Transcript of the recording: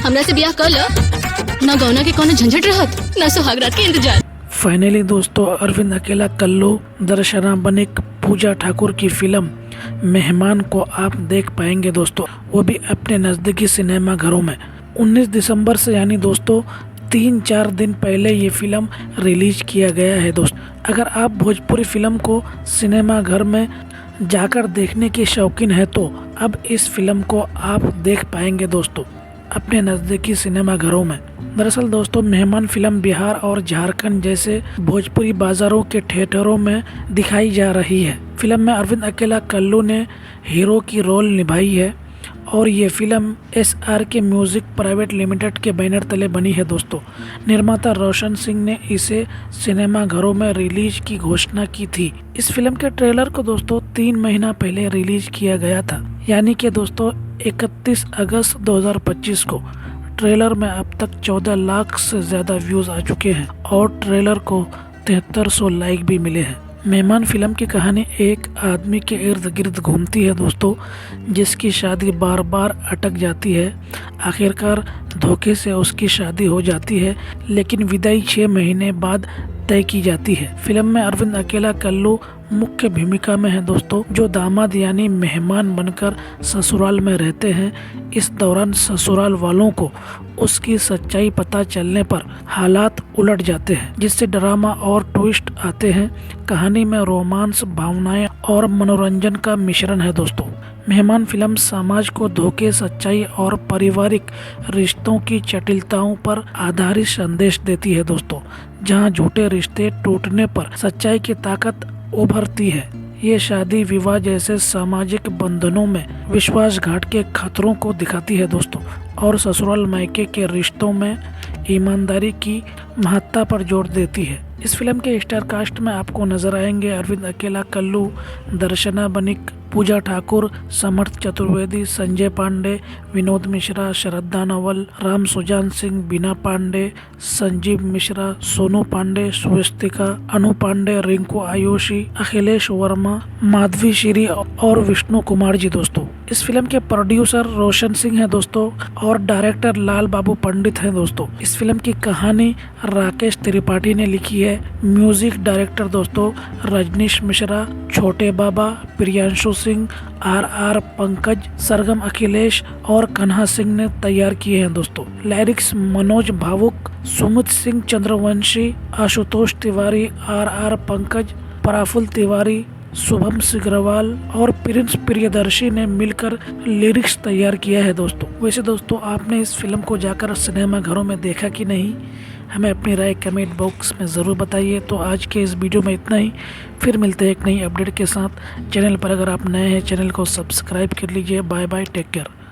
हमरा से ब्याह कर लो, ना गौना के कोनो झंझट रहत, ना सुहाग रात के इंतजार। फाइनली दोस्तों अरविंद अकेला कल्लू, दर्शना बनिक, पूजा ठाकुर की फिल्म मेहमान को आप देख पाएंगे दोस्तों, वो भी अपने नज़दीकी सिनेमा घरों में 19 दिसंबर से, यानी दोस्तों 3-4 दिन पहले ये फिल्म रिलीज किया गया है दोस्तों। अगर आप भोजपुरी फिल्म को सिनेमा घर में जाकर देखने के शौकीन हैं तो अब इस फिल्म को आप देख पाएंगे दोस्तों अपने नज़दीकी सिनेमा घरों में। दरअसल दोस्तों मेहमान फिल्म बिहार और झारखंड जैसे भोजपुरी बाज़ारों के थिएटरों में दिखाई जा रही है। फिल्म में अरविंद अकेला कल्लू ने हीरो की रोल निभाई है और ये film SRK music private limited के बैनर तले बनी है दोस्तों। निर्माता रोशन सिंह ने इसे सिनेमा घरों में रिलीज की घोषणा की थी। इस फिल्म के ट्रेलर को दोस्तों 3 महीना पहले रिलीज किया गया था, यानी कि दोस्तों 31 अगस्त 2025 को। ट्रेलर में अब तक 14 लाख से ज़्यादा व्यूज़ आ चुके हैं और ट्रेलर को 7300 लाइक भी मिले हैं। मेहमान फिल्म की कहानी एक आदमी के इर्द गिर्द घूमती है दोस्तों, जिसकी शादी बार बार अटक जाती है। आखिरकार धोखे से उसकी शादी हो जाती है, लेकिन विदाई 6 महीने बाद तय की जाती है। फिल्म में अरविंद अकेला कल्लू मुख्य भूमिका में है दोस्तों, जो दामाद यानी मेहमान बनकर ससुराल में रहते हैं। इस दौरान ससुराल वालों को उसकी सच्चाई पता चलने पर हालात उलट जाते हैं, जिससे ड्रामा और ट्विस्ट आते हैं। कहानी में रोमांस, भावनाएं और मनोरंजन का मिश्रण है दोस्तों। मेहमान फिल्म समाज को धोखे, सच्चाई और पारिवारिक रिश्तों की जटिलताओं पर आधारित संदेश देती है दोस्तों, जहां झूठे रिश्ते टूटने पर सच्चाई की ताकत उभरती है। ये शादी विवाह जैसे सामाजिक बंधनों में विश्वासघात के खतरों को दिखाती है दोस्तों, और ससुराल मायके के रिश्तों में ईमानदारी की महत्ता पर जोर देती है। इस फिल्म के स्टार कास्ट में आपको नजर आएंगे अरविंद अकेला कल्लू, दर्शना बनिक, पूजा ठाकुर, समर्थ चतुर्वेदी, संजय पांडे, विनोद मिश्रा, श्रद्धा नवल, राम सुजान सिंह, बीना पांडे, संजीव मिश्रा, सोनू पांडे, स्वेस्तिका, अनु पांडे, रिंकू आयुषी, अखिलेश वर्मा, माधवी श्री और विष्णु कुमार जी दोस्तों। इस फिल्म के प्रोड्यूसर रोशन सिंह हैं दोस्तों और डायरेक्टर लाल बाबू पंडित हैं दोस्तों। इस फिल्म की कहानी राकेश त्रिपाठी ने लिखी है। म्यूजिक डायरेक्टर दोस्तों रजनीश मिश्रा, छोटे बाबा, प्रियांशु सिंह, RR पंकज, सरगम अखिलेश और कन्हा सिंह ने तैयार किए हैं दोस्तों। लिरिक्स मनोज भावुक, सुमित सिंह चंद्रवंशी, आशुतोष तिवारी, RR पंकज, पराफुल तिवारी, शुभम सिग्रवाल और प्रिंस प्रियदर्शी ने मिलकर लिरिक्स तैयार किया है दोस्तों। वैसे दोस्तों आपने इस फिल्म को जाकर सिनेमा घरों में देखा कि नहीं, हमें अपनी राय कमेंट बॉक्स में ज़रूर बताइए। तो आज के इस वीडियो में इतना ही, फिर मिलते हैं एक नई अपडेट के साथ। चैनल पर अगर आप नए हैं चैनल को सब्सक्राइब कर लीजिए। Bye bye, take care.